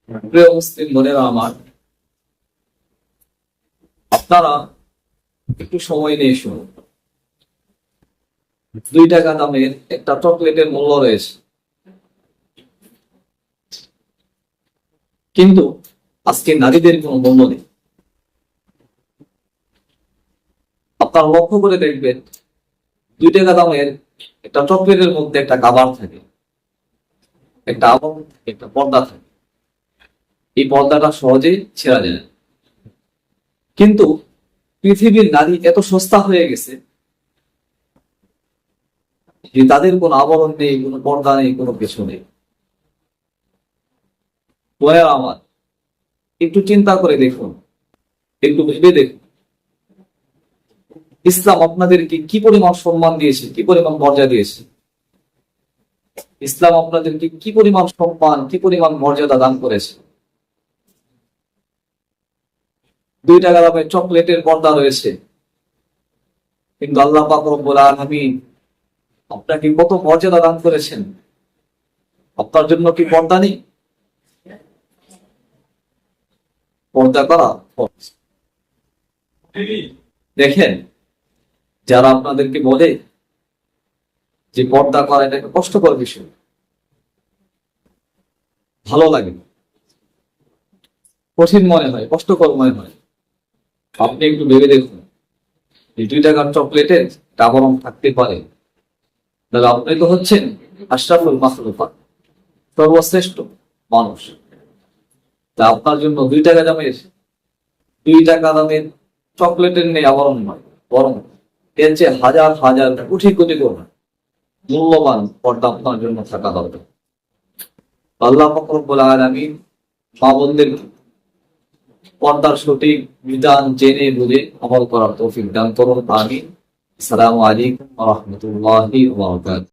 প্রিয় মুসলিম বোনেরা আমার, আপনারা একটু সময় নিয়ে শুনুন। 2 টাকা দামের একটা চকলেটের মূল্য রয়েছে, কিন্তু আজকে নারীদের কোনো মূল্য নেই। আপনারা লক্ষ্য করে দেখবেন, 2 টাকা দামের একটা চকলেটের মধ্যে একটা কাভার থাকে, একটা আবরণ থাকে, একটা পর্দা থাকে। এই পর্দাটা সহজেই ছেঁড়া যায় না। কিন্তু পৃথিবীর নারী এত সস্তা হয়ে গেছে যে তাদের কোনো আবরণ নেই, কোনো পর্দা নেই, কোনো কিছু নেই। বোনেরা আমার, একটু চিন্তা করে দেখুন, একটু ভেবে দেখুন, ইসলাম আপনাদেরকে কি পরিমাণ সম্মান দিয়েছে, কি পরিমাণ মর্যাদা দিয়েছে। ইসলাম আপনাদেরকে কি পরিমাণ সম্মান, কি পরিমাণ মর্যাদা দান করেছে। 2 টাকা দামের চকলেটের পর্দা রয়েছে, কিন্তু আল্লাহ পাক রব্বুল আলামিন আপনাকে কত মর্যাদা দান করেছেন। আপনার জন্য কি পর্দা নেই? পর্দা করা ফরজ। দেখেন, যারা আপনাদেরকে বলে যে পর্দা করা এটা একটা কষ্টকর বিষয়, ভালো লাগে, কঠিন মনে হয়, কষ্টকর মনে হয়, আপনি একটু ভেবে দেখুন, এই 2 টাকার চকলেটের একটা আবরণ থাকতে পারে, তাহলে আপনি তো হচ্ছেন আশরাফুল মাখলুকাত, সর্বশ্রেষ্ঠ মানুষ। তা আপনার জন্য 2 টাকা দামের চকলেটের নেই আবরণ নয়, বরং এর চেয়ে হাজার হাজার কোটি কোটি করে মূল্যবান পর্দা আপনার জন্য থাকা দরকার। আল্লাহ পাক রব্বুল আলামিন মা বোনদেরকে পর্দার সঠিক বিধান জেনে বুঝে আমল করার তৌফিক দান করুন। আমিন। আসসালামু আলাইকুম ওয়া রাহমাতুল্লাহি ওয়া বারাকাতুহু।